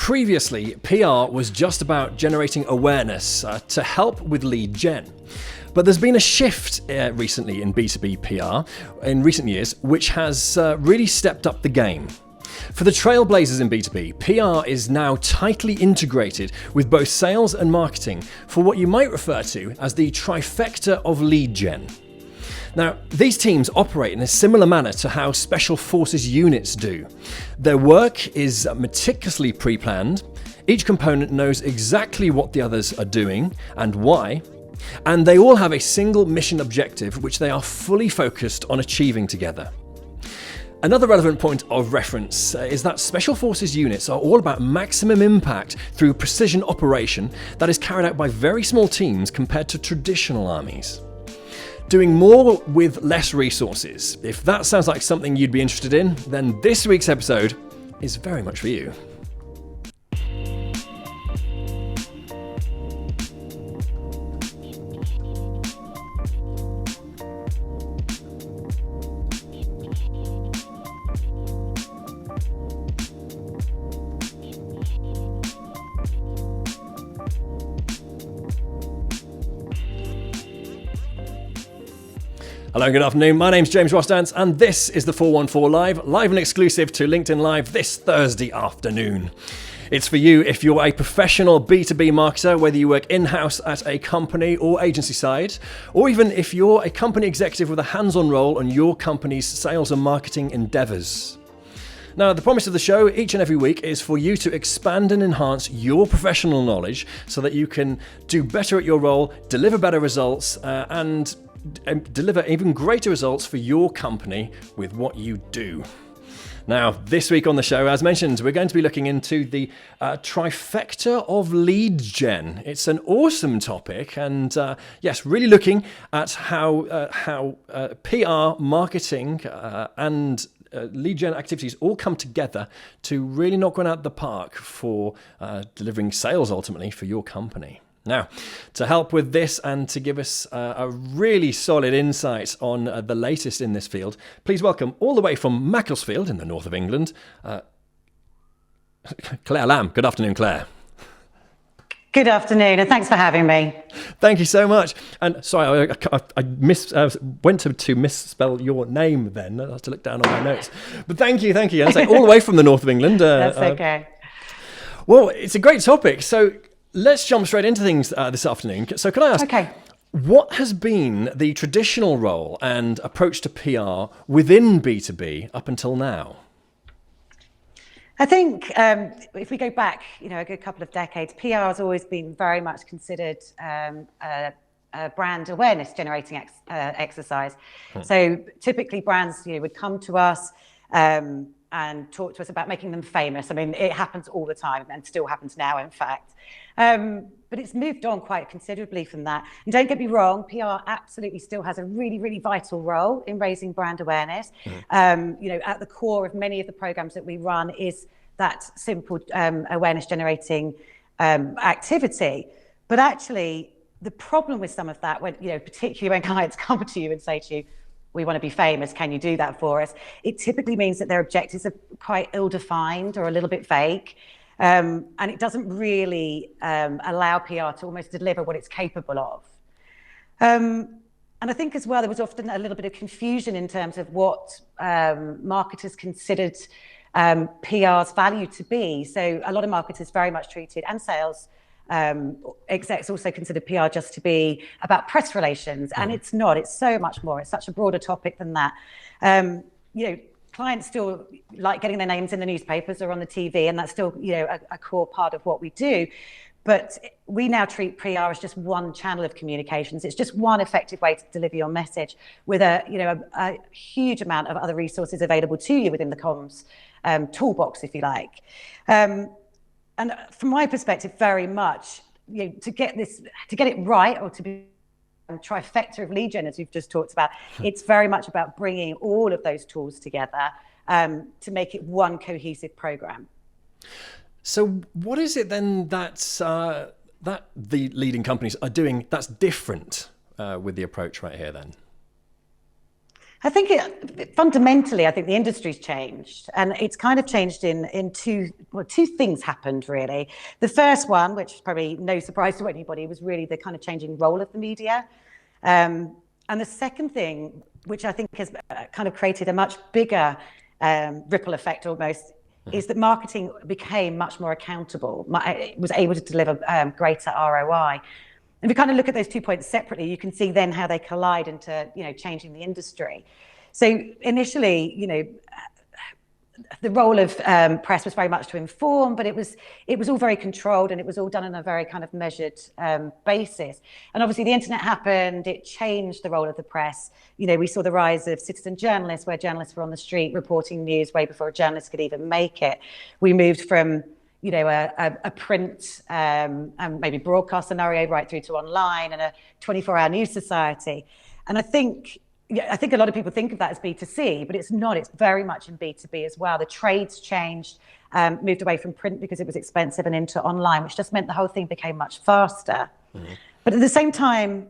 previously, PR was just about generating awareness to help with lead gen. But there's been a shift recently in B2B PR in recent years, which has really stepped up the game. For the trailblazers in B2B, PR is now tightly integrated with both sales and marketing for what you might refer to as the Trifecta of Lead Gen. Now, these teams operate in a similar manner to how Special Forces units do. Their work is meticulously pre-planned. Each component knows exactly what the others are doing and why, and they all have a single mission objective which they are fully focused on achieving together. Another relevant point of reference is that Special Forces units are all about maximum impact through precision operation that is carried out by very small teams compared to traditional armies. Doing more with less resources. If that sounds like something you'd be interested in, then this week's episode is very much for you. Hello, good afternoon. My name's James Rostance, and this is the 414 live and exclusive to LinkedIn Live this Thursday afternoon. It's for you if you're a professional B2B marketer, whether you work in-house at a company or agency side, or even if you're a company executive with a hands-on role on your company's sales and marketing endeavors. Now, the promise of the show each and every week is for you to expand and enhance your professional knowledge so that you can do better at your role, deliver better results, and deliver even greater results for your company with what you do. Now, this week on the show, as mentioned, we're going to be looking into the Trifecta of Lead Gen. It's an awesome topic, and yes, really looking at how PR, marketing, and lead gen activities all come together to really knock one out of the park for delivering sales ultimately for your company. Now, to help with this and to give us a really solid insight on the latest in this field, please welcome all the way from Macclesfield in the north of England, Claire Lamb. Good afternoon, Claire. Good afternoon, and thanks for having me. Thank you so much. And sorry, I went to misspell your name then. I have to look down on my notes. But thank you. And I say all the way from the north of England. That's okay. Well, it's a great topic. So let's jump straight into things this afternoon. So can I ask, what has been the traditional role and approach to PR within B2B up until now? I think if we go back, a good couple of decades, PR has always been very much considered a brand awareness generating exercise. So typically brands would come to us and talk to us about making them famous. I mean, it happens all the time and still happens now, in fact. But it's moved on quite considerably from that. And don't get me wrong, PR absolutely still has a really, really vital role in raising brand awareness. At the core of many of the programs that we run is that simple awareness generating activity. But actually, the problem with some of that, when particularly when clients come to you and say to you, we want to be famous, can you do that for us? It typically means that their objectives are quite ill-defined or a little bit vague. And it doesn't really allow PR to almost deliver what it's capable of. And I think as well, there was often a little bit of confusion in terms of what marketers considered PR's value to be. So a lot of marketers very much treated, and sales execs also consider PR just to be about press relations, and it's not. It's so much more. It's such a broader topic than that. Clients still like getting their names in the newspapers or on the TV, and that's still a core part of what we do. But we now treat PR as just one channel of communications. It's just one effective way to deliver your message with a huge amount of other resources available to you within the comms toolbox, if you like. And from my perspective, very much, to get it right, or to be trifecta of lead gen, as we've just talked about, it's very much about bringing all of those tools together to make it one cohesive program. So what is it then that the leading companies are doing that's different with the approach right here then? I think fundamentally, I think the industry's changed, and it's kind of changed in two things happened really. The first one, which is probably no surprise to anybody, was really the kind of changing role of the media. And the second thing, which I think has kind of created a much bigger ripple effect almost, is that marketing became much more accountable. It was able to deliver greater ROI. If we kind of look at those 2 points separately, you can see then how they collide into, changing the industry. So initially, the role of press was very much to inform, but it was all very controlled, and it was all done on a very kind of measured basis. And obviously the internet happened, it changed the role of the press. We saw the rise of citizen journalists, where journalists were on the street reporting news way before a journalist could even make it. We moved from a print and maybe broadcast scenario right through to online and a 24-hour news society. And I think a lot of people think of that as B2C, but it's not. It's very much in B2B as well. The trades changed, moved away from print because it was expensive and into online, which just meant the whole thing became much faster. Mm-hmm. But at the same time,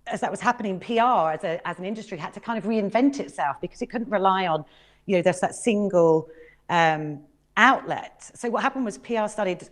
as that was happening, PR as an industry had to kind of reinvent itself because it couldn't rely on, there's that single outlet. So what happened was PR started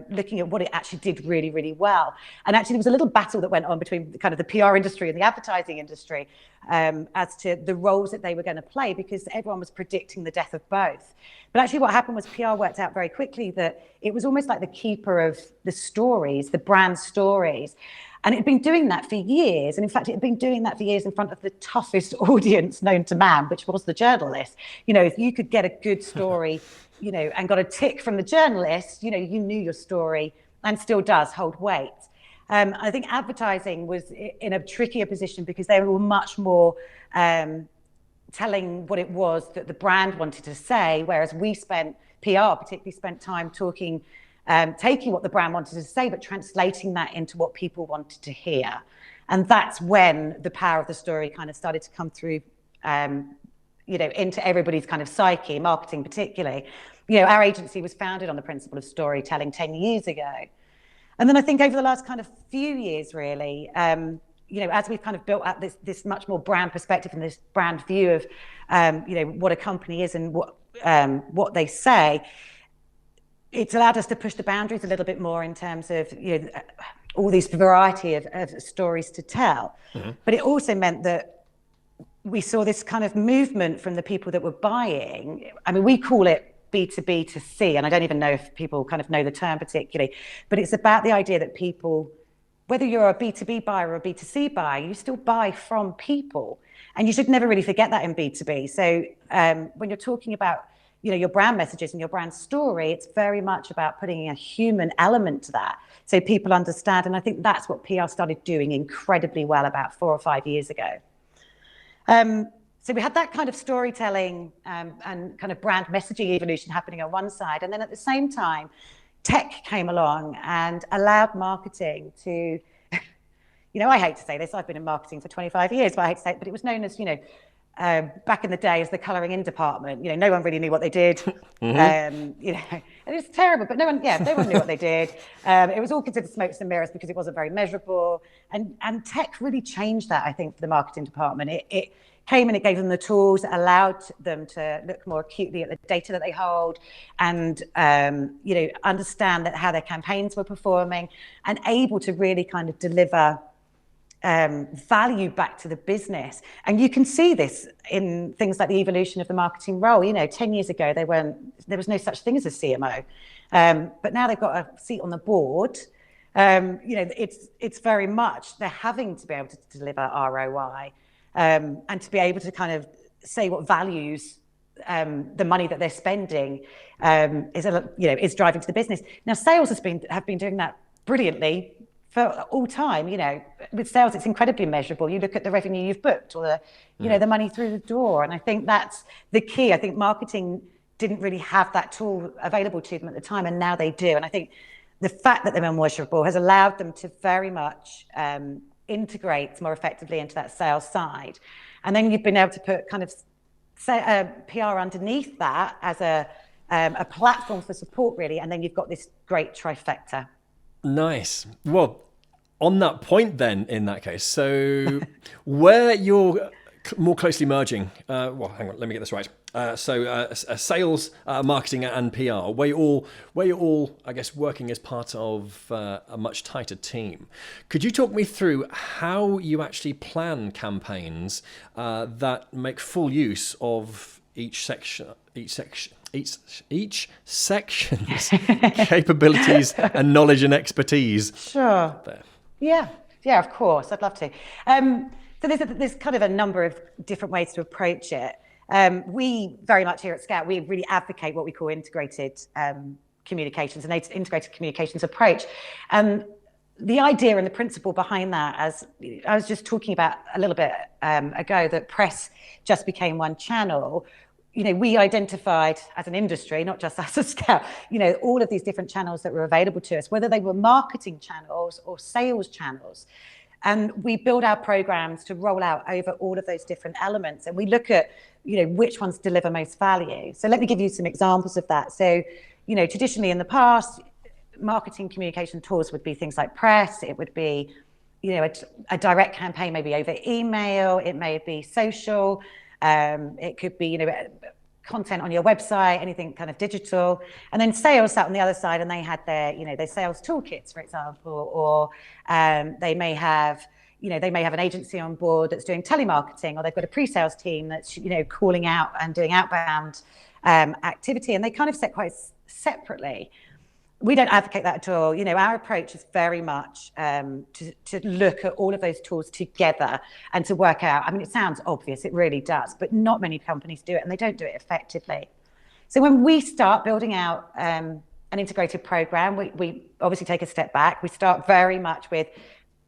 looking at what it actually did really, really well. And actually there was a little battle that went on between kind of the PR industry and the advertising industry as to the roles that they were going to play, because everyone was predicting the death of both. But actually what happened was PR worked out very quickly that it was almost like the keeper of the stories, the brand stories. And it had been doing that for years. And in fact, it had been doing that for years in front of the toughest audience known to man, which was the journalist. If you could get a good story, and got a tick from the journalist, you knew your story, and still does hold weight. I think advertising was in a trickier position because they were much more telling what it was that the brand wanted to say, whereas PR particularly spent time talking, taking what the brand wanted to say, but translating that into what people wanted to hear. And that's when the power of the story kind of started to come through into everybody's kind of psyche, marketing particularly. Our agency was founded on the principle of storytelling 10 years ago. And then I think over the last kind of few years, really, as we've kind of built up this much more brand perspective and this brand view of, what a company is and what they say, it's allowed us to push the boundaries a little bit more in terms of, all these variety of stories to tell. Mm-hmm. But it also meant that we saw this kind of movement from the people that were buying. I mean, we call it B2B to C, and I don't even know if people kind of know the term particularly, but it's about the idea that people, whether you're a B2B buyer or a B2C buyer, you still buy from people. And you should never really forget that in B2B. So when you're talking about, your brand messages and your brand story, it's very much about putting a human element to that, so people understand. And I think that's what PR started doing incredibly well about 4 or 5 years ago. So we had that kind of storytelling and kind of brand messaging evolution happening on one side. And then at the same time, tech came along and allowed marketing to, I hate to say this, I've been in marketing for 25 years, but I hate to say it, but it was known as, back in the day as the colouring in department. No one really knew what they did. Mm-hmm. And it was terrible, but no one knew what they did. It was all considered smokes and mirrors because it wasn't very measurable. And tech really changed that, I think, for the marketing department. It came and it gave them the tools that allowed them to look more acutely at the data that they hold and, understand that how their campaigns were performing and able to really kind of deliver value back to the business. And you can see this in things like the evolution of the marketing role. 10 years ago, there was no such thing as a CMO. But now they've got a seat on the board. It's very much, they're having to be able to deliver ROI and to be able to kind of say what values the money that they're spending is driving to the business. Now, sales have been doing that brilliantly for all time. With sales, it's incredibly measurable. You look at the revenue you've booked or the money through the door. And I think that's the key. I think marketing didn't really have that tool available to them at the time, and now they do. And I think the fact that they're more measurable has allowed them to very much integrate more effectively into that sales side. And then you've been able to put kind of PR underneath that as a platform for support, really. And then you've got this great trifecta. Nice. Well, on that point then, in that case, so where you're more closely merging. Well, hang on, let me get this right. Sales, marketing, and PR, where you're all, I guess, working as part of a much tighter team. Could you talk me through how you actually plan campaigns that make full use of each section's capabilities and knowledge and expertise? Sure. There. Yeah, of course. I'd love to. So there's kind of a number of different ways to approach it. We very much here at Scout, we really advocate what we call integrated communications, an integrated communications approach. The idea and the principle behind that, as I was just talking about a little bit ago, that press just became one channel. We identified as an industry, not just as a Scout, all of these different channels that were available to us, whether they were marketing channels or sales channels. And we build our programs to roll out over all of those different elements. And we look at, which ones deliver most value. So let me give you some examples of that. So, traditionally in the past, marketing communication tools would be things like press. It would be, a direct campaign, maybe over email. It may be social. It could be, content on your website, anything kind of digital. And then sales sat on the other side, and they had their sales toolkits, for example, or they may have an agency on board that's doing telemarketing, or they've got a pre-sales team that's, calling out and doing outbound activity, and they kind of sit quite separately. We don't advocate that at all. Our approach is very much to look at all of those tools together and to work out. I mean, it sounds obvious, it really does, but not many companies do it, and they don't do it effectively. So when we start building out an integrated program, we obviously take a step back. We start very much with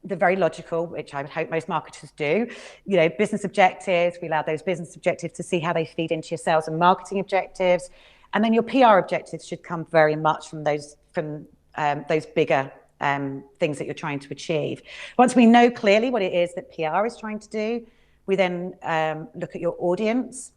the very logical, which I would hope most marketers do, business objectives. We allow those business objectives to see how they feed into your sales and marketing objectives. And then your PR objectives should come very much from those bigger things that you're trying to achieve. Once we know clearly what it is that PR is trying to do, we then look at your audience.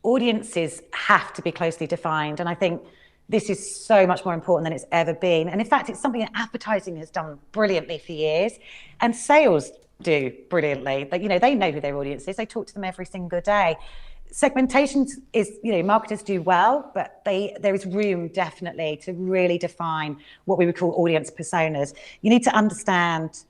Audiences have to be closely defined, and I think this is so much more important than it's ever been. And in fact, it's something that advertising has done brilliantly for years, and sales do brilliantly. But they know who their audience is. They talk to them every single day. Segmentation is, marketers do well, but there is room definitely to really define what we would call audience personas. You need to understand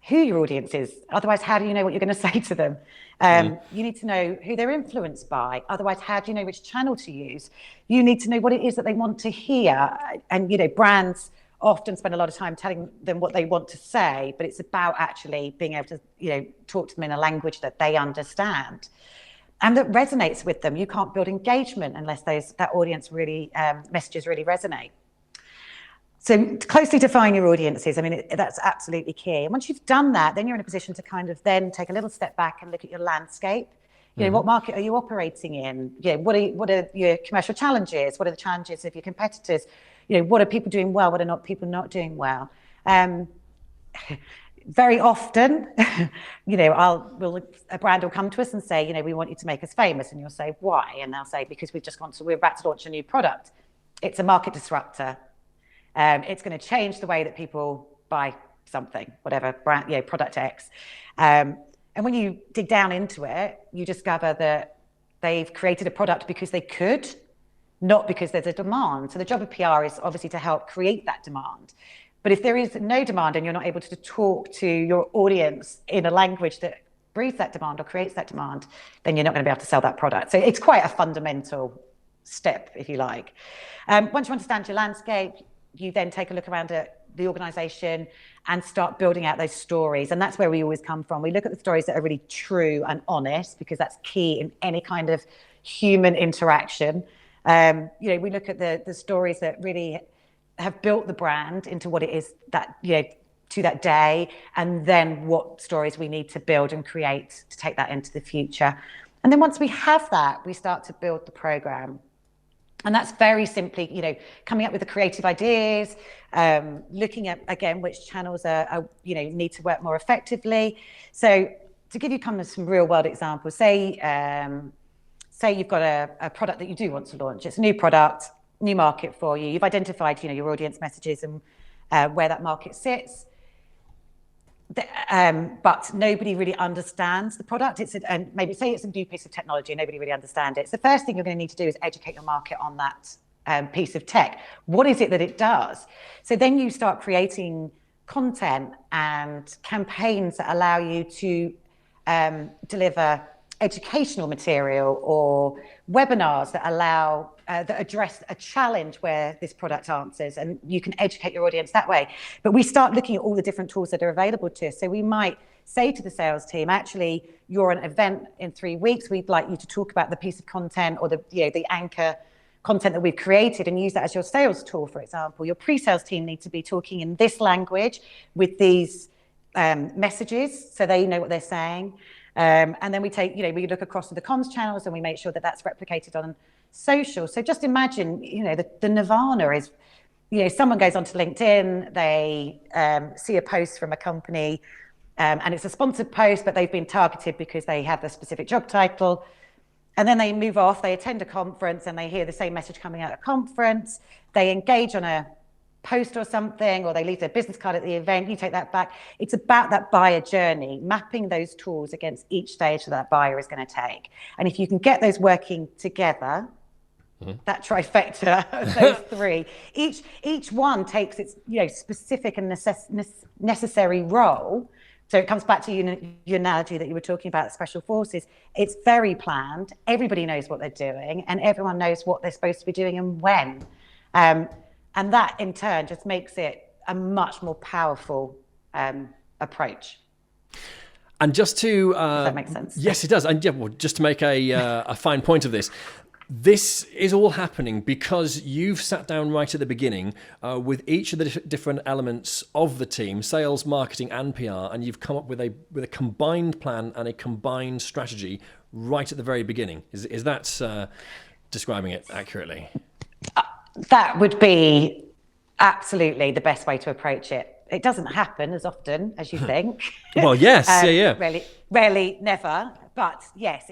who your audience is. Otherwise, how do you know what you're going to say to them? You need to know who they're influenced by. Otherwise, how do you know which channel to use? You need to know what it is that they want to hear. And, brands often spend a lot of time telling them what they want to say, but it's about actually being able to, talk to them in a language that they understand and that resonates with them. You can't build engagement unless that audience really, messages really resonate. So closely define your audiences. I mean, that's absolutely key. And once you've done that, then you're in a position to kind of then take a little step back and look at your landscape. What market are you operating in? What are your commercial challenges? What are the challenges of your competitors? What are people doing well? What are people not doing well? Very often, a brand will come to us and say, we want you to make us famous. And you'll say, why? And they'll say, because we're about to launch a new product. It's a market disruptor. It's going to change the way that people buy something, whatever brand, product X. And when you dig down into it, you discover that they've created a product because they could, not because there's a demand. So the job of PR is obviously to help create that demand. But if there is no demand and you're not able to talk to your audience in a language that breeds that demand or creates that demand, then you're not going to be able to sell that product. So it's quite a fundamental step, if you like. Once you understand your landscape, you then take a look around at the organization and start building out those stories. And that's where we always come from. We look at the stories that are really true and honest, because that's key in any kind of human interaction. We look at the stories that really have built the brand into what it is that, to that day, and then what stories we need to build and create to take that into the future. And then once we have that, we start to build the program. And that's very simply, coming up with the creative ideas, looking at, again, which channels are need to work more effectively. So to give you kind of some real world examples, say you've got a product that you do want to launch. It's a new product, new market for you. You've identified, your audience messages and where that market sits. but nobody really understands the product. And maybe say it's a new piece of technology, and nobody really understands it. So the first thing you're going to need to do is educate your market on that piece of tech. What is it that it does? So then you start creating content and campaigns that allow you to deliver educational material or webinars that allow that address a challenge where this product answers, and you can educate your audience that way. But we start looking at all the different tools that are available to us. So we might say to the sales team, actually, you're an event in 3 weeks. We'd like you to talk about the piece of content or the anchor content that we've created and use that as your sales tool, for example. Your pre-sales team need to be talking in this language with these messages so they know what they're saying. And then we look across to the comms channels and we make sure that that's replicated on social. So just imagine, the nirvana is, someone goes onto LinkedIn, they see a post from a company and it's a sponsored post, but they've been targeted because they have the specific job title. And then they move off, they attend a conference and they hear the same message coming out of the conference. They engage on a post or something, or they leave their business card at the event, you take that back. It's about that buyer journey, mapping those tools against each stage that buyer is going to take. And if you can get those working together, that trifecta of those three, each one takes its specific and necessary role. So it comes back to your analogy that you were talking about, special forces. It's very planned. Everybody knows what they're doing, and everyone knows what they're supposed to be doing and when. And that, in turn, just makes it a much more powerful approach. And just to... Does that make sense? Yes, it does. And just to make a fine point of this, this is all happening because you've sat down right at the beginning with each of the different elements of the team, sales, marketing, and PR, and you've come up with a combined plan and a combined strategy right at the very beginning. Is that describing it accurately? That would be absolutely the best way to approach it. It doesn't happen as often as you think. Well, yes, yeah. Rarely, never. But yes,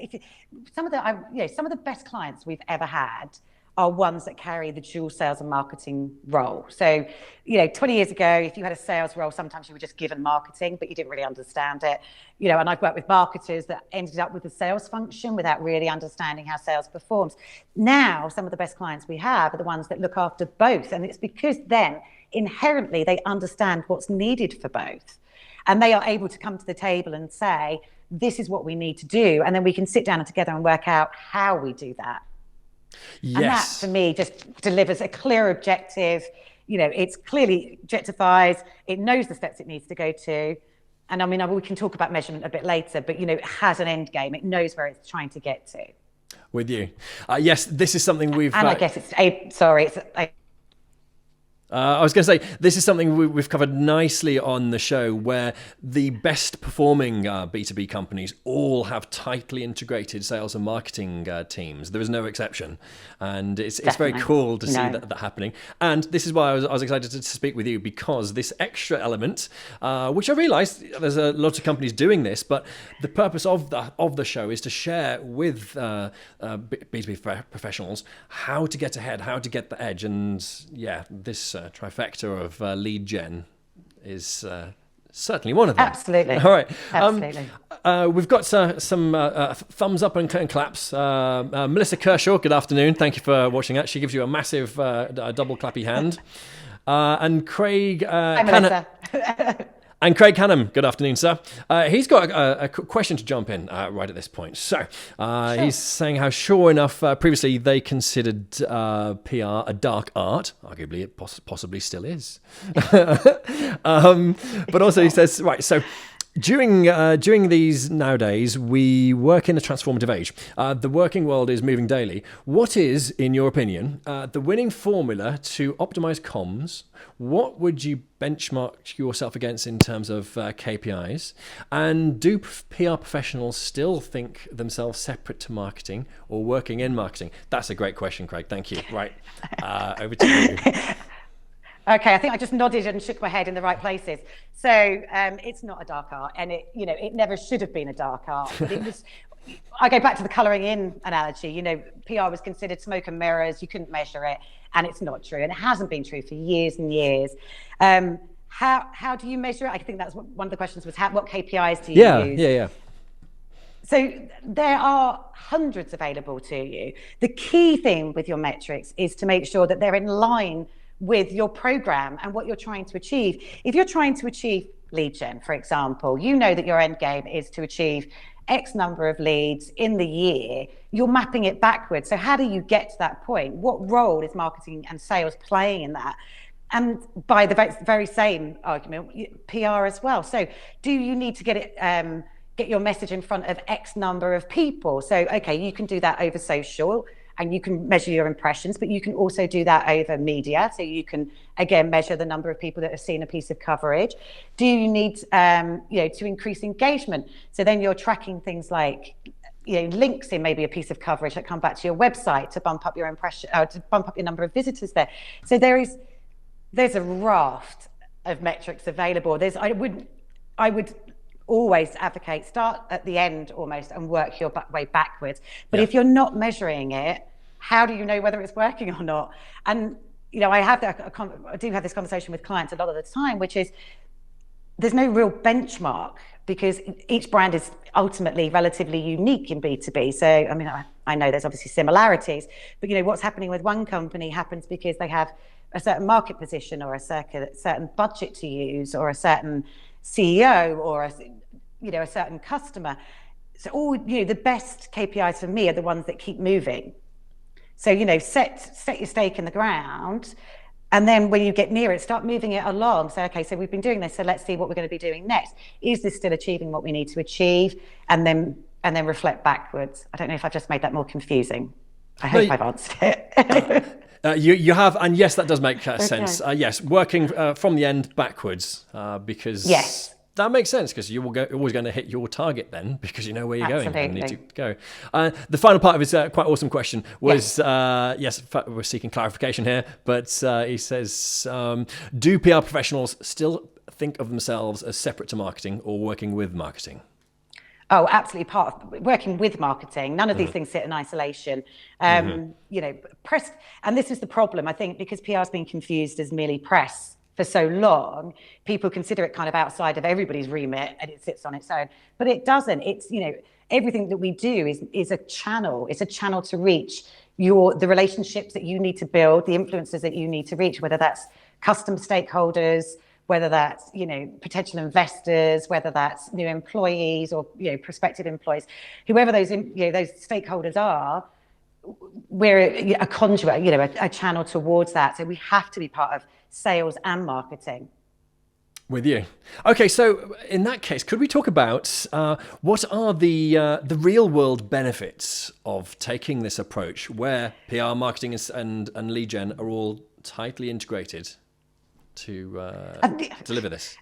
some of the best clients we've ever had are ones that carry the dual sales and marketing role. So, 20 years ago, if you had a sales role, sometimes you were just given marketing, but you didn't really understand it. And I've worked with marketers that ended up with the sales function without really understanding how sales performs. Now, some of the best clients we have are the ones that look after both. And it's because then inherently they understand what's needed for both. And they are able to come to the table and say, this is what we need to do. And then we can sit down together and work out how we do that. Yes. And that, for me, just delivers a clear objective. It's clearly objectifies. It knows the steps it needs to go to. And we can talk about measurement a bit later, but, it has an end game. It knows where it's trying to get to. With you. Yes, this is something we've... And I guess I was going to say, this is something we've covered nicely on the show, where the best performing B2B companies all have tightly integrated sales and marketing teams. There is no exception. And it's very cool to see that happening. And this is why I was excited to speak with you, because this extra element, which I realise there's a lot of companies doing this, but the purpose of the show is to share with B2B professionals how to get ahead, how to get the edge. And this trifecta of lead gen is certainly one of them. Absolutely. All right. Absolutely. We've got some thumbs up and claps. Melissa Kershaw, good afternoon. Thank you for watching that. She gives you a massive double clappy hand. And Craig... Hi, Melissa. And Craig Hannam, good afternoon, sir. He's got a question to jump in right at this point. So sure. He's saying how, sure enough, previously they considered PR a dark art. Arguably, it possibly still is. But also he says, right, so... During these nowadays, we work in a transformative age. The working world is moving daily. What is, in your opinion, the winning formula to optimize comms? What would you benchmark yourself against in terms of KPIs? And do PR professionals still think themselves separate to marketing or working in marketing? That's a great question, Craig. Thank you. Right, over to you. Okay, I think I just nodded and shook my head in the right places. So it's not a dark art, and it never should have been a dark art. But it was. I go back to the colouring in analogy. PR was considered smoke and mirrors. You couldn't measure it, and it's not true, and it hasn't been true for years and years. how do you measure it? I think that's one of the questions was what KPIs do you use? Yeah. So there are hundreds available to you. The key thing with your metrics is to make sure that they're in line with your program and what you're trying to achieve. If you're trying to achieve lead gen, for example, you know that your end game is to achieve X number of leads in the year, you're mapping it backwards. So how do you get to that point? What role is marketing and sales playing in that? And by the very same argument, PR as well. So do you need to get your message in front of X number of people? So, okay, you can do that over social and you can measure your impressions, but you can also do that over media. So you can, again, measure the number of people that have seen a piece of coverage. Do you need, to increase engagement? So then you're tracking things like, links in maybe a piece of coverage that come back to your website to bump up your impression, to bump up your number of visitors there. So there's a raft of metrics available. I would always advocate start at the end almost and work your way backwards. But if you're not measuring it, how do you know whether it's working or not? And I do have this conversation with clients a lot of the time, which is there's no real benchmark because each brand is ultimately relatively unique in B2B. So I mean, I know there's obviously similarities, but what's happening with one company happens because they have a certain market position or a certain budget to use or a certain CEO or a certain customer. So all the best KPIs for me are the ones that keep moving. So set your stake in the ground, and then when you get near it, start moving it along. So okay, so we've been doing this, so let's see what we're going to be doing next. Is this still achieving what we need to achieve? And then reflect backwards. I don't know if I've just made that more confusing. I hope I've answered it. You have, and yes, that does make sense. Yes, working from the end backwards, because that makes sense because you will always going to hit your target then because you know where you're going and need to go. The final part of his quite awesome question was, yes, we're seeking clarification here, but he says, do PR professionals still think of themselves as separate to marketing or working with marketing? Oh, absolutely part of working with marketing. None of these things sit in isolation. Press, and this is the problem, I think, because PR has been confused as merely press for so long, people consider it kind of outside of everybody's remit and it sits on its own, but it doesn't. It's, everything that we do is a channel. It's a channel to reach the relationships that you need to build, the influencers that you need to reach, whether that's customer stakeholders, whether that's, potential investors, whether that's new employees or, prospective employees, whoever those stakeholders are, we're a conduit, a channel towards that. So we have to be part of sales and marketing. With you. Okay, so in that case, could we talk about what are the real world benefits of taking this approach where PR, marketing and lead gen are all tightly integrated to deliver this?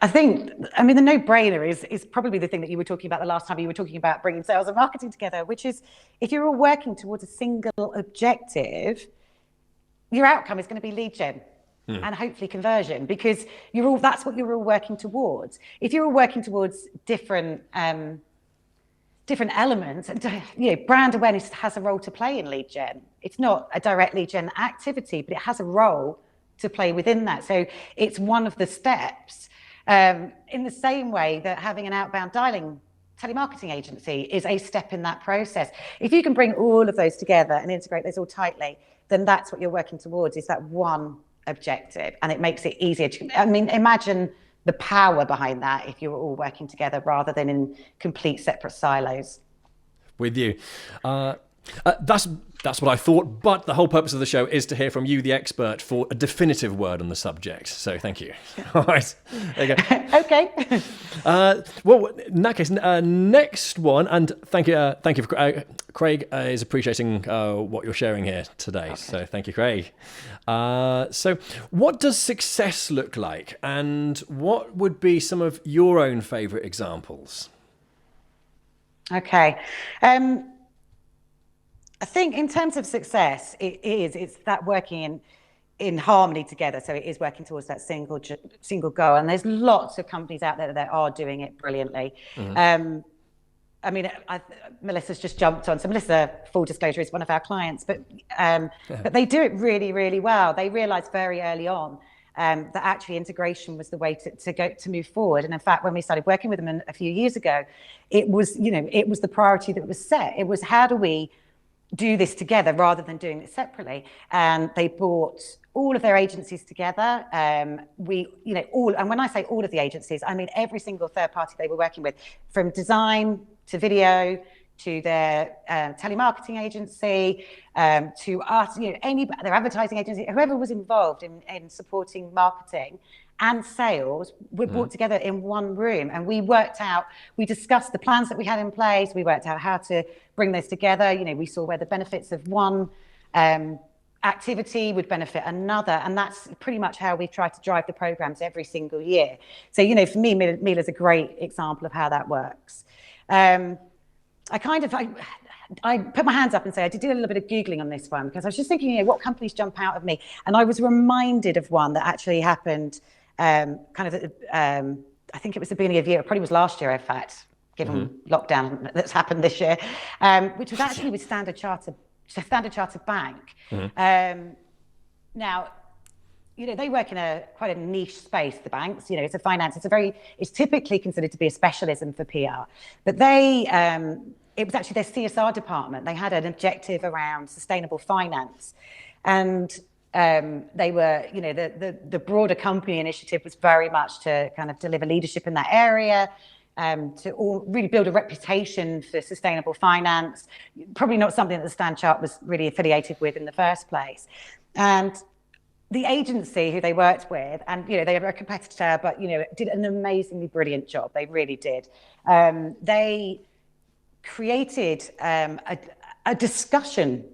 I think, the no-brainer is probably the thing that you were talking about the last time you were talking about bringing sales and marketing together, which is if you're all working towards a single objective, your outcome is going to be lead gen and hopefully conversion because that's what you're all working towards. If you're all working towards different elements, brand awareness has a role to play in lead gen. It's not a direct lead gen activity, but it has a role to play within that. So it's one of the steps. In the same way that having an outbound dialing telemarketing agency is a step in that process. If you can bring all of those together and integrate those all tightly, then that's what you're working towards, is that one objective. And it makes it easier to, imagine the power behind that if you were all working together rather than in complete separate silos. With you. That's what I thought, but the whole purpose of the show is to hear from you, the expert, for a definitive word on the subject. So thank you. All right, there you go. Okay. Well, in that case, next one, and thank you for Craig is appreciating what you're sharing here today. Okay. So thank you, Craig. So what does success look like, and what would be some of your own favourite examples? Okay. I think in terms of success, it's that working in harmony together. So it is working towards that single goal. And there's lots of companies out there that are doing it brilliantly. Mm-hmm. Melissa's just jumped on. So Melissa, full disclosure, is one of our clients, but they do it really, really well. They realised very early on, that actually integration was the way to move forward. And in fact, when we started working with them a few years ago, it was the priority that was set. It was, how do we do this together rather than doing it separately? And they brought all of their agencies together. And when I say all of the agencies, I mean every single third party they were working with, from design to video to their telemarketing agency, to us, their advertising agency, whoever was involved in supporting marketing and sales, were brought together in one room. And we discussed the plans that we had in place. We worked out how to bring those together. We saw where the benefits of one activity would benefit another. And that's pretty much how we try to drive the programs every single year. So, for me, Mila's a great example of how that works. I put my hands up and say I did do a little bit of Googling on this one, because I was just thinking, what companies jump out of me? And I was reminded of one that actually happened I think it was the beginning of the year. It probably was last year, in fact, given lockdown that's happened this year, which was actually with Standard Chartered Bank. Now, they work in quite a niche space, the banks. It's a finance. It's typically considered to be a specialism for PR. But it was actually their CSR department. They had an objective around sustainable finance. And they were, the broader company initiative was very much to kind of deliver leadership in that area, to really build a reputation for sustainable finance. Probably not something that the Stan Chart was really affiliated with in the first place. And the agency who they worked with, and they were a competitor, but did an amazingly brilliant job. They really did. They created a discussion,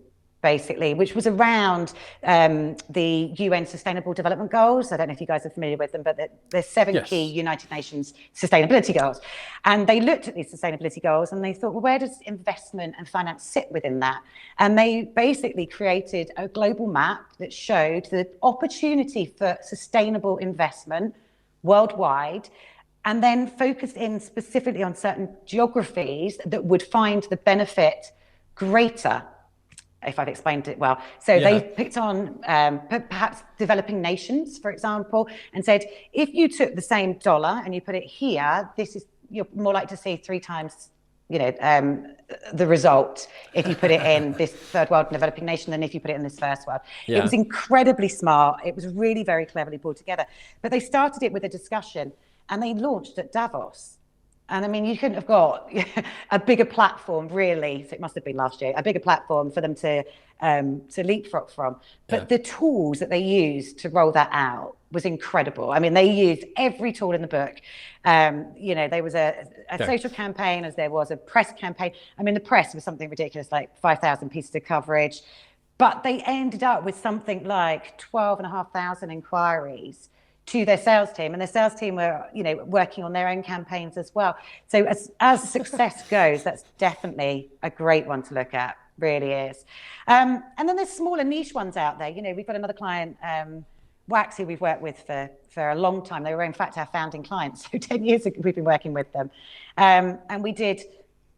basically, which was around the UN Sustainable Development Goals. I don't know if you guys are familiar with them, but there's 7 key United Nations sustainability goals. And they looked at these sustainability goals and they thought, well, where does investment and finance sit within that? And they basically created a global map that showed the opportunity for sustainable investment worldwide, and then focused in specifically on certain geographies that would find the benefit greater, if I've explained it well. So they picked on perhaps developing nations, for example, and said, if you took the same dollar and you put it here, you're more likely to see 3 times, the result if you put it in this third world developing nation than if you put it in this first world. Yeah. It was incredibly smart. It was really very cleverly pulled together. But they started it with a discussion, and they launched at Davos. And I mean, you couldn't have got a bigger platform, really. So it must have been last year, a bigger platform for them to leapfrog from. But the tools that they used to roll that out was incredible. I mean, they used every tool in the book. There was a social campaign, as there was a press campaign. I mean, the press was something ridiculous, like 5,000 pieces of coverage. But they ended up with something like 12,500 inquiries to their sales team, and their sales team were, working on their own campaigns as well. So as success goes, that's definitely a great one to look at, really is. And then there's smaller niche ones out there. We've got another client, Wax, who we've worked with for a long time. They were in fact our founding clients. So 10 years ago, we've been working with them. And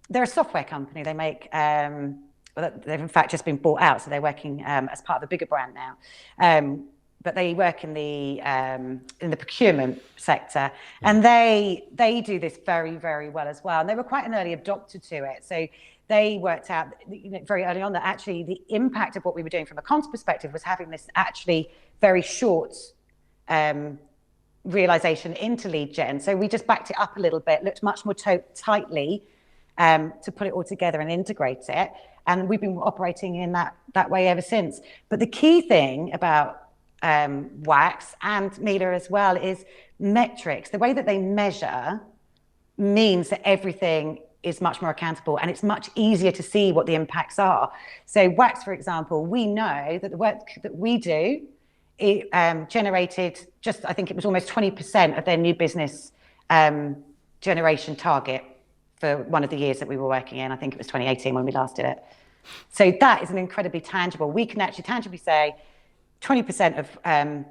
they're a software company. They make, they've in fact just been bought out. So they're working as part of a bigger brand now. But they work in the procurement sector, and they do this very, very well as well. And they were quite an early adopter to it. So they worked out very early on that actually the impact of what we were doing from a comms perspective was having this actually very short realization into lead gen. So we just backed it up a little bit, looked much more tightly to put it all together and integrate it. And we've been operating in that way ever since. But the key thing about Wax and Mila as well is metrics. The way that they measure means that everything is much more accountable, and it's much easier to see what the impacts are. So Wax, for example, we know that the work that we do, it generated I think it was almost 20% of their new business generation target for one of the years that we were working in. I think it was 2018 when we last did it. So that is an incredibly tangible. We can actually tangibly say 20% of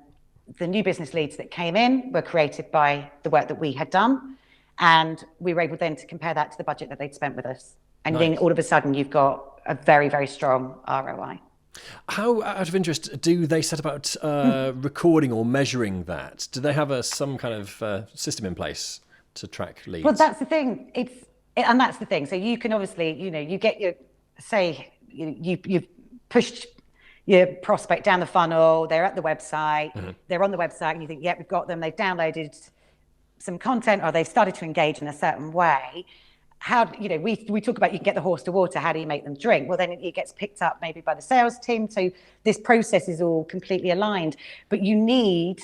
the new business leads that came in were created by the work that we had done. And we were able then to compare that to the budget that they'd spent with us. And then all of a sudden, you've got a very, very strong ROI. How, out of interest, do they set about recording or measuring that? Do they have some kind of system in place to track leads? Well, that's the thing. And that's the thing. So you can obviously, you get your, say, you've pushed your prospect down the funnel, they're at the website, they're on the website, and you think, we've got them, they've downloaded some content, or they've started to engage in a certain way. How, we talk about you can get the horse to water, how do you make them drink? Well, then it gets picked up maybe by the sales team. So this process is all completely aligned, but you need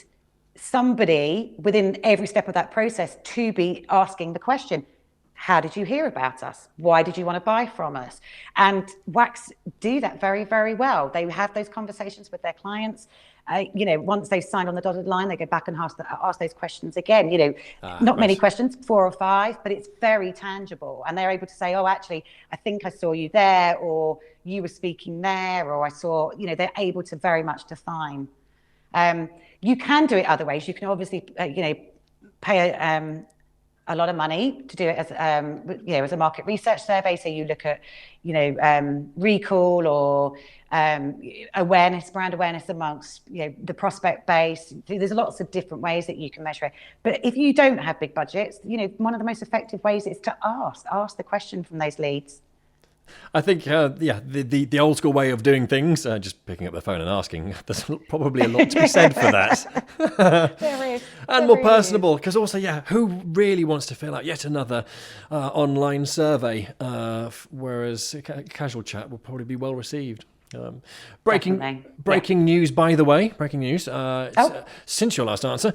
somebody within every step of that process to be asking the question, how did you hear about us? Why did you want to buy from us? And Wax do that very, very well. They have those conversations with their clients. Once they've signed on the dotted line, they go back and ask those questions again. Not many questions, 4 or 5, but it's very tangible. And they're able to say, oh, actually, I think I saw you there, or you were speaking there, or I saw, they're able to very much define. You can do it other ways. You can obviously, pay a lot of money to do it as a market research survey. So you look at, recall or brand awareness amongst, the prospect base. There's lots of different ways that you can measure it. But if you don't have big budgets, one of the most effective ways is to ask the question from those leads. I think, the old school way of doing things, just picking up the phone and asking, there's probably a lot to be said for that. There is. And more personable, because also, who really wants to fill out yet another online survey, whereas casual chat will probably be well received. Breaking news, by the way. Breaking news. Since your last answer,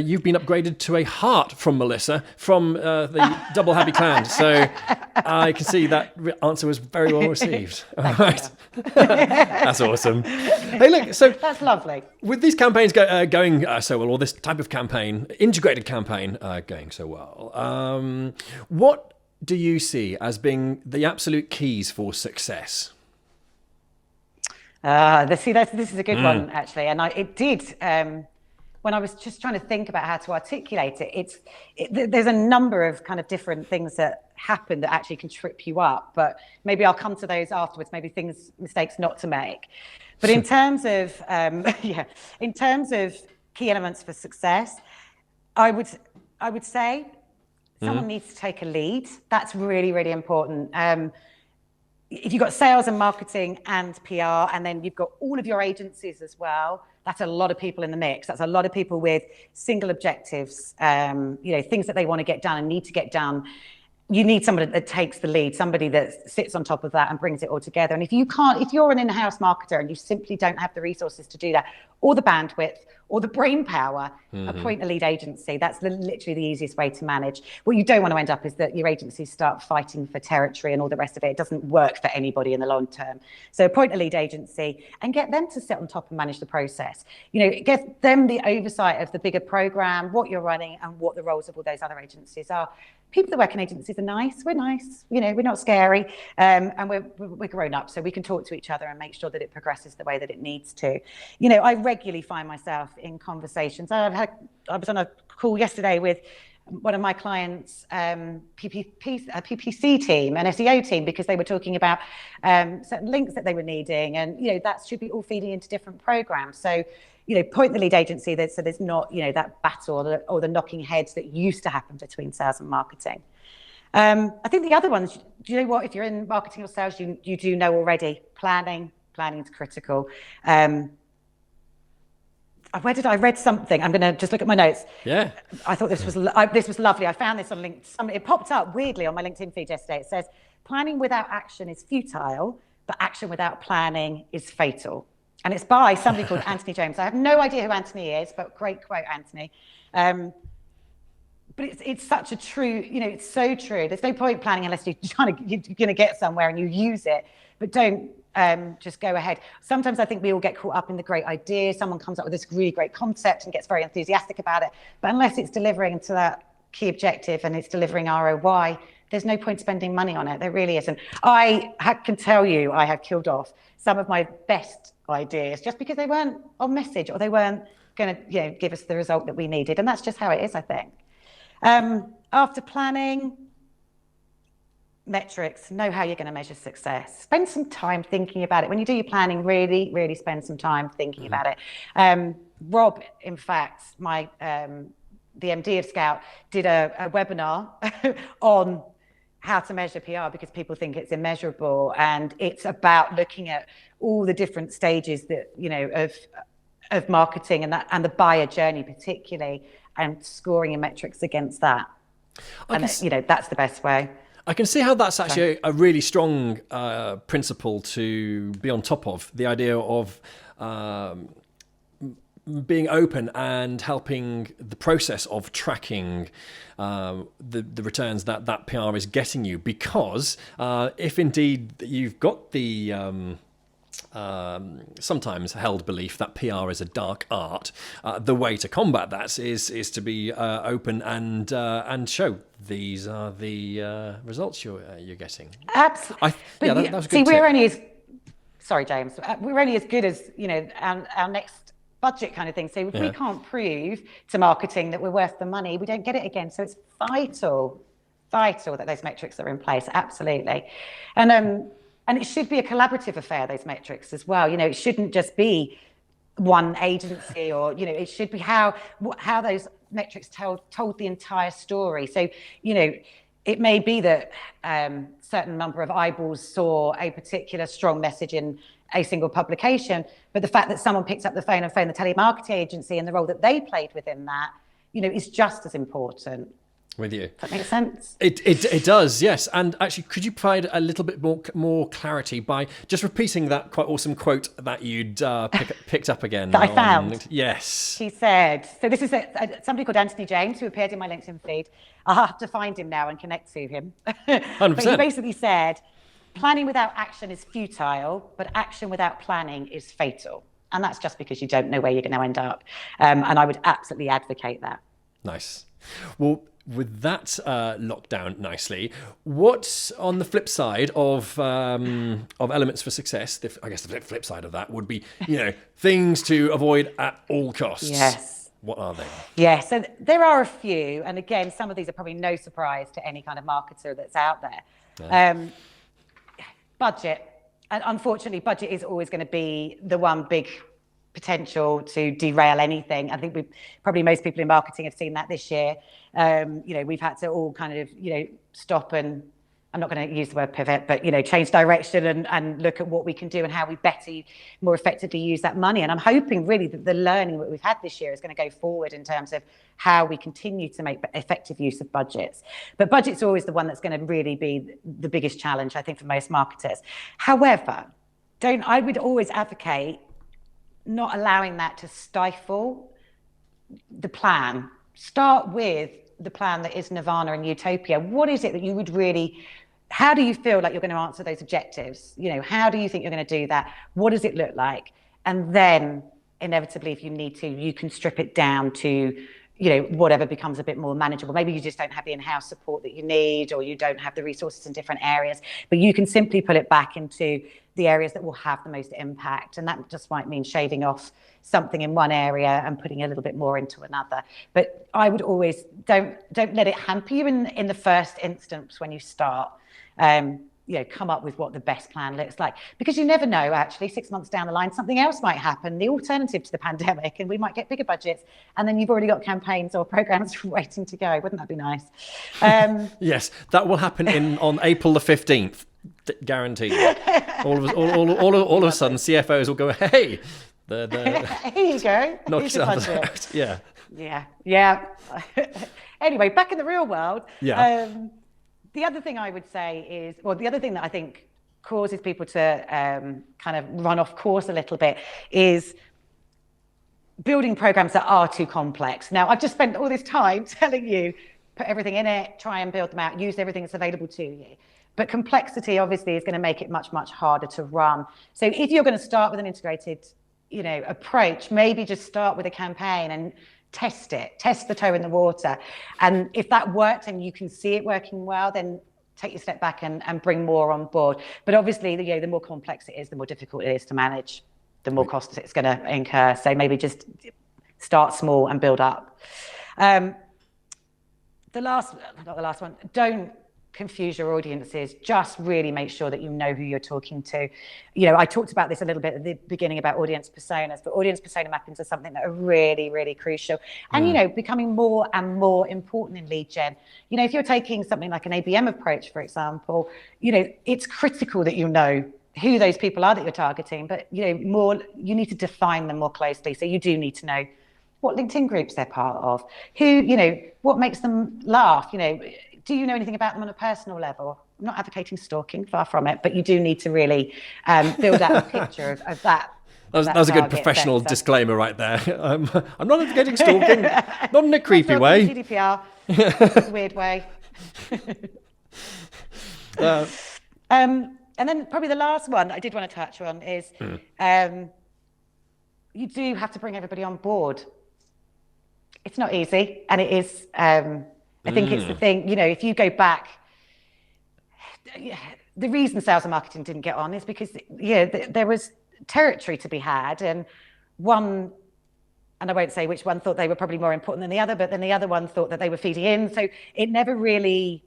you've been upgraded to a heart from Melissa from the Double Happy Clan. So I can see that answer was very well received. All right. That's awesome. Hey, look, so that's lovely. With these campaigns going so well, or this type of campaign, integrated campaign going so well, what do you see as being the absolute keys for success? This is a good one, actually. And it did, when I was just trying to think about how to articulate it, there's a number of kind of different things that happen that actually can trip you up, but maybe I'll come to those afterwards, maybe mistakes not to make. But in terms of, in terms of key elements for success, I would say someone needs to take a lead. That's really, really important. If you've got sales and marketing and PR, and then you've got all of your agencies as well, that's a lot of people in the mix. That's a lot of people with single objectives, things that they want to get done and need to get done. You need somebody that takes the lead, somebody that sits on top of that and brings it all together. And if you're an in-house marketer and you simply don't have the resources to do that, or the bandwidth, or the brain power, appoint a lead agency. That's literally the easiest way to manage. What you don't want to end up is that your agencies start fighting for territory and all the rest of it. It doesn't work for anybody in the long term. So appoint a lead agency and get them to sit on top and manage the process. Get them the oversight of the bigger program, what you're running, and what the roles of all those other agencies are. People that work in agencies are nice. We're nice. We're not scary, and we're grown up, so we can talk to each other and make sure that it progresses the way that it needs to. I regularly find myself in conversations. I was on a call yesterday with one of my clients' PPC team, an SEO team, because they were talking about certain links that they were needing, and that should be all feeding into different programs. So. Point the lead agency so there's not, that battle or the knocking heads that used to happen between sales and marketing. I think the other ones, do you know what? If you're in marketing or sales, you do know already. Planning is critical. Where did I read something? I'm going to just look at my notes. Yeah. I thought this was lovely. I found this on LinkedIn. It popped up weirdly on my LinkedIn feed yesterday. It says, planning without action is futile, but action without planning is fatal. And it's by somebody called Anthony James. I have no idea who Anthony is, but great quote, Anthony. But it's such a true, it's so true. There's no point planning unless you're going to get somewhere and you use it, but don't just go ahead. Sometimes I think we all get caught up in the great idea. Someone comes up with this really great concept and gets very enthusiastic about it. But unless it's delivering to that key objective and it's delivering ROI, there's no point spending money on it. There really isn't. I can tell you I have killed off some of my best ideas just because they weren't on message or they weren't going to give us the result that we needed. And that's just how it is, I think. After planning, metrics, know how you're going to measure success. Spend some time thinking about it. When you do your planning, really, really spend some time thinking about it. Rob, in fact, the MD of Scout, did a webinar on how to measure PR because people think it's immeasurable, and it's about looking at all the different stages that of marketing and the buyer journey particularly, and scoring your metrics against that. That's the best way. I can see how that's actually a really strong principle to be on top of. The idea of being open and helping the process of tracking the returns that PR is getting you. Because if indeed you've got the sometimes held belief that PR is a dark art, the way to combat that is to be open and show these are the results you're getting. Absolutely. That was a good see, tip. we're only as sorry, James. We're only as good as our next budget kind of thing. So if we can't prove to marketing that we're worth the money, we don't get it again. So it's vital that those metrics are in place. Absolutely, and it should be a collaborative affair, those metrics as well. It shouldn't just be one agency, or it should be how those metrics told the entire story. So it may be that certain number of eyeballs saw a particular strong message in a single publication, but the fact that someone picked up the phone and phoned the telemarketing agency and the role that they played within that, is just as important. With you. Does that make sense? It does, yes. And actually, could you provide a little bit more clarity by just repeating that quite awesome quote that you'd picked up again? That I found. Yes. She said, so this is somebody called Anthony James, who appeared in my LinkedIn feed. I'll have to find him now and connect to him. 100%. But he basically said, planning without action is futile, but action without planning is fatal. And that's just because you don't know where you're going to end up. And I would absolutely advocate that. Nice. Well, with that locked down nicely, what's on the flip side of elements for success? I guess the flip side of that would be, things to avoid at all costs. Yes. What are they? Yeah, so there are a few. And again, some of these are probably no surprise to any kind of marketer that's out there. Yeah. Budget. And unfortunately, budget is always going to be the one big potential to derail anything. I think most people in marketing have seen that this year. We've had to all kind of, stop and, I'm not going to use the word pivot, but, change direction and look at what we can do and how we better, more effectively use that money. And I'm hoping really that the learning that we've had this year is going to go forward in terms of how we continue to make effective use of budgets. But budget's always the one that's going to really be the biggest challenge, I think, for most marketers. However, I would always advocate not allowing that to stifle the plan. Start with the plan that is Nirvana and Utopia. What is it that you would really, how do you feel like you're going to answer those objectives? How do you think you're going to do that? What does it look like? And then inevitably, if you need to, you can strip it down to, whatever becomes a bit more manageable. Maybe you just don't have the in-house support that you need, or you don't have the resources in different areas, but you can simply pull it back into the areas that will have the most impact. And that just might mean shaving off something in one area and putting a little bit more into another. But I would always don't let it hamper you in the first instance when you start. Come up with what the best plan looks like, because you never know, actually 6 months down the line, something else might happen, the alternative to the pandemic, and we might get bigger budgets, and then you've already got campaigns or programs waiting to go. Wouldn't that be nice? Yes, that will happen on April the 15th, guaranteed. All of a sudden, CFOs will go, hey, here you go. Knock yourself out. Yeah. Anyway, back in the real world. Yeah. The other thing I would say is, the other thing that I think causes people to kind of run off course a little bit is building programs that are too complex. Now, I've just spent all this time telling you, put everything in it, try and build them out, use everything that's available to you. But complexity obviously is going to make it much, much harder to run. So if you're going to start with an integrated, approach, maybe just start with a campaign and test the toe in the water. And if that works and you can see it working well, then take your step back and bring more on board. But obviously, the more complex it is, the more difficult it is to manage, the more costs it's going to incur. So maybe just start small and build up. Not the last one, don't confuse your audiences. Just really make sure that you know who you're talking to. You know, I talked about this a little bit at the beginning about audience personas, but audience persona mappings are something that are really, really crucial. And, you know, becoming more and more important in lead gen. You know, if you're taking something like an ABM approach, for example, you know, it's critical that you know who those people are that you're targeting, but, you know, you need to define them more closely. So you do need to know what LinkedIn groups they're part of, who, you know, what makes them laugh, you know, do you know anything about them on a personal level? I'm not advocating stalking, far from it, but you do need to really build out a picture of that. That was a good professional disclaimer right there. I'm not advocating stalking, not in a creepy way. GDPR, it's a weird way. And then probably the last one that I did want to touch on is you do have to bring everybody on board. It's not easy, and it is. I think it's the thing, you know, if you go back, the reason sales and marketing didn't get on is because, there was territory to be had, and one, and I won't say which one, thought they were probably more important than the other, but then the other one thought that they were feeding in. So it never really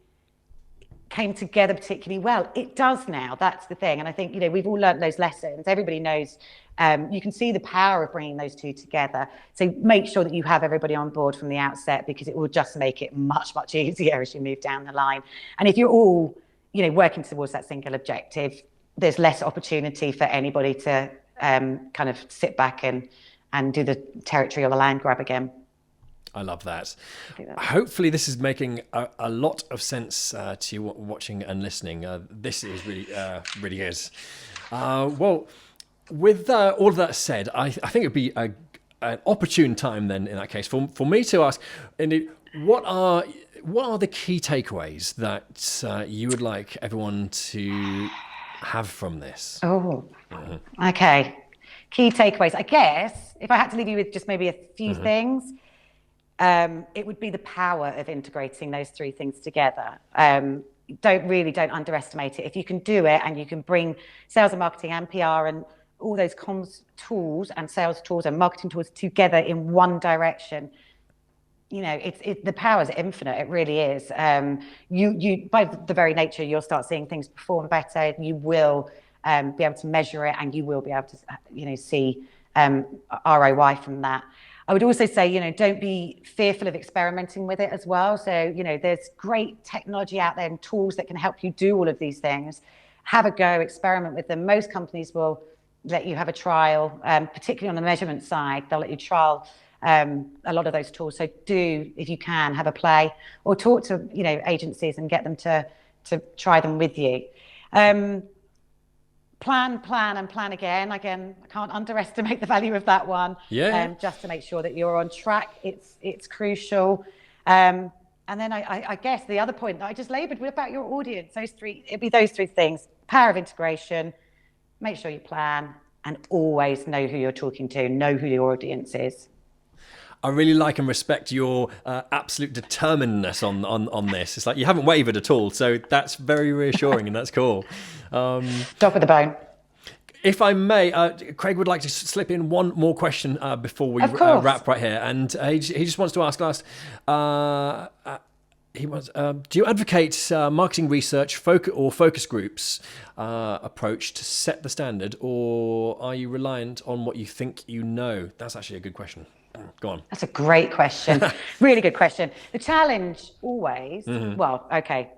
came together particularly well. It does now, that's the thing. And I think, you know, we've all learned those lessons. Everybody knows, you can see the power of bringing those two together. So make sure that you have everybody on board from the outset, because it will just make it much, much easier as you move down the line. And if you're all, you know, working towards that single objective, there's less opportunity for anybody to kind of sit back and do the territory or the land grab again. I love that. Hopefully this is making a lot of sense to you watching and listening. This is really, really good. Well, with all of that said, I think it'd be an opportune time then, in that case, for me to ask, Indy, what are the key takeaways that you would like everyone to have from this? Okay. Key takeaways. I guess if I had to leave you with just maybe a few things, it would be the power of integrating those three things together. Don't underestimate it. If you can do it, and you can bring sales and marketing and PR and all those comms tools and sales tools and marketing tools together in one direction, you know, the power is infinite. It really is. You by the very nature, you'll start seeing things perform better. You will be able to measure it, and you will be able to, you know, see ROI from that. I would also say, you know, don't be fearful of experimenting with it as well. So, you know, there's great technology out there and tools that can help you do all of these things. Have a go, experiment with them. Most companies will let you have a trial, particularly on the measurement side. They'll let you trial a lot of those tools. So do, if you can, have a play, or talk to, you know, agencies and get them to try them with you. Plan, and plan again. I can't underestimate the value of that one. Just to make sure that you're on track. It's crucial. And then I guess the other point that I just labored with about your audience, it'd be those three things: power of integration, make sure you plan, and always know who you're talking to, know who your audience is. I really like and respect your absolute determinedness on this. It's like you haven't wavered at all. So that's very reassuring, and that's cool. Top of the bone. If I may, Craig would like to slip in one more question before we wrap right here. And he just wants to ask last, do you advocate marketing research focus groups approach to set the standard, or are you reliant on what you think you know? That's actually a good question. Go on. That's a great question. Really good question. The challenge always, well, okay,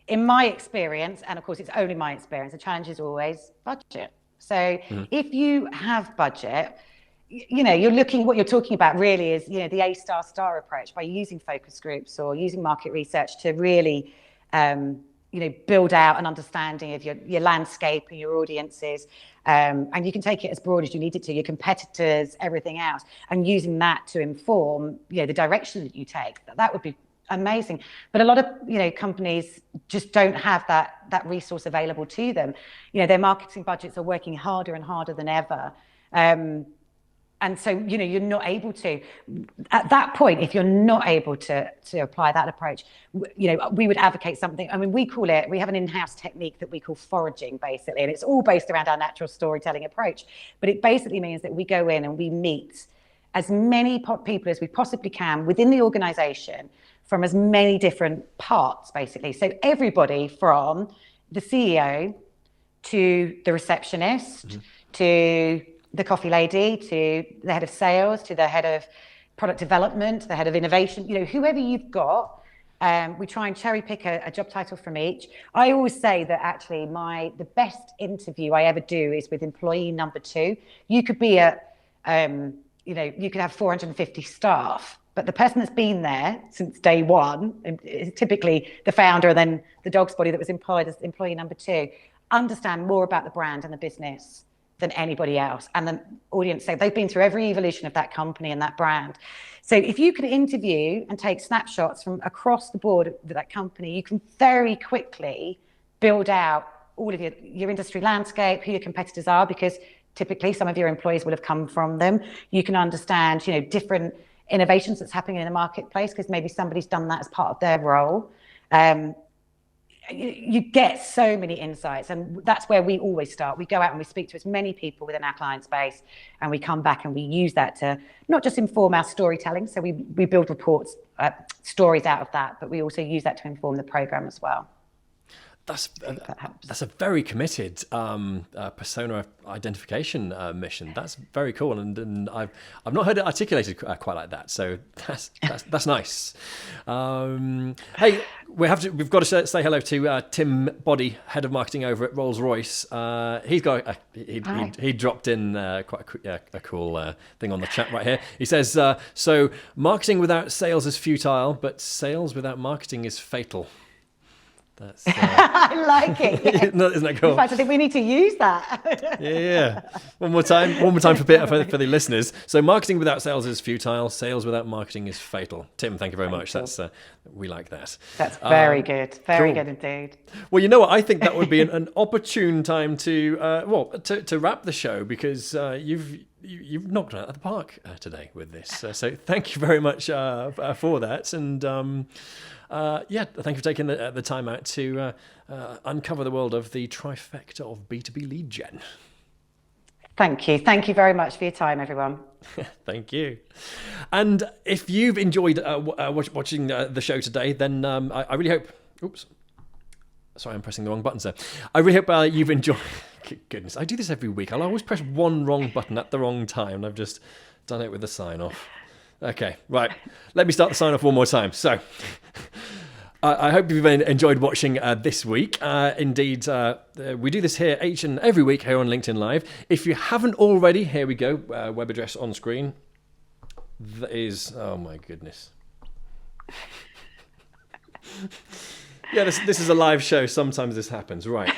in my experience, and of course it's only my experience, the challenge is always budget. So if you have budget, you know, what you're talking about really is, you know, the A** approach, by using focus groups or using market research to really, you know, build out an understanding of your landscape and your audiences. And you can take it as broad as you need it to, your competitors, everything else, and using that to inform, you know, the direction that you take. That would be amazing. But a lot of, you know, companies just don't have that resource available to them. You know, their marketing budgets are working harder and harder than ever. And so, you know, you're not able to, at that point, if you're not able to apply that approach, you know, we would advocate something. I mean, we have an in-house technique that we call foraging, basically, and it's all based around our natural storytelling approach. But it basically means that we go in and we meet as many people as we possibly can within the organization from as many different parts, basically. So everybody from the CEO to the receptionist, to the coffee lady, to the head of sales, to the head of product development, the head of innovation, whoever you've got. We try and cherry pick a job title from each. I always say that actually the best interview I ever do is with employee number 2. You could be you could have 450 staff, but the person that's been there since day one is typically the founder and then the dog's body that was employed as employee number 2, understand more about the brand and the business than anybody else. And the audience say they've been through every evolution of that company and that brand. So if you could interview and take snapshots from across the board with that company, you can very quickly build out all of your industry landscape, who your competitors are, because typically some of your employees will have come from them. You can understand, different innovations that's happening in the marketplace, because maybe somebody's done that as part of their role. You get so many insights, and that's where we always start. We go out and we speak to as many people within our client base, and we come back and we use that to not just inform our storytelling. So we build reports, stories out of that, but we also use that to inform the program as well. That's a very committed persona identification mission. That's very cool, and I've not heard it articulated quite like that. So that's nice. Hey, we've got to say hello to Tim Boddy, head of marketing over at Rolls-Royce. He's got he dropped in quite a cool thing on the chat right here. He says, "So marketing without sales is futile, but sales without marketing is fatal." That's, I like it. Yes. Isn't that cool? In fact, I think we need to use that. Yeah. One more time for the listeners. So marketing without sales is futile. Sales without marketing is fatal. Tim, thank you very much. That's we like that. That's very good. Very cool. good indeed. Well, you know what? I think that would be an opportune time to wrap the show, because you've knocked it out of the park today with this. So thank you very much for that. And thank you for taking the time out to uncover the world of the trifecta of B2B Lead Gen. Thank you. Thank you very much for your time, everyone. Thank you. And if you've enjoyed watching the show today, then I really hope... Oops. Sorry, I'm pressing the wrong button, sir. I really hope you've enjoyed... Goodness, I do this every week. I'll always press one wrong button at the wrong time, and I've just done it with the sign-off. Okay, right. Let me start the sign off one more time. So, I hope you've enjoyed watching this week. Indeed, we do this here each and every week here on LinkedIn Live. If you haven't already, here we go. Web address on screen. That is, oh my goodness. Yeah, this is a live show. Sometimes this happens. Right.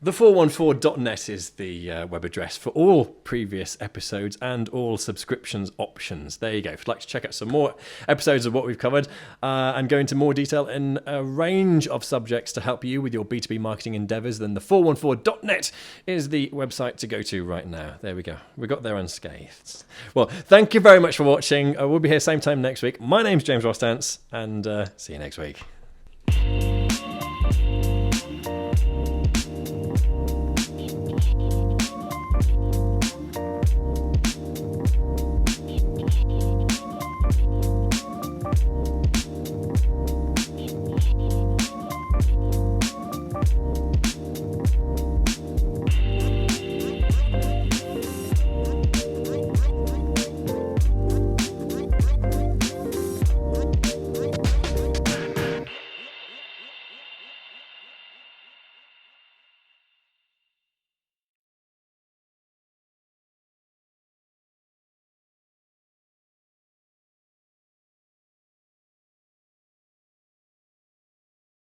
The414.net is the web address for all previous episodes and all subscriptions options. There you go. If you'd like to check out some more episodes of what we've covered and go into more detail in a range of subjects to help you with your B2B marketing endeavors, then the414.net is the website to go to right now. There we go. We got there unscathed. Well, thank you very much for watching. We'll be here same time next week. My name's James Rostance, and see you next week.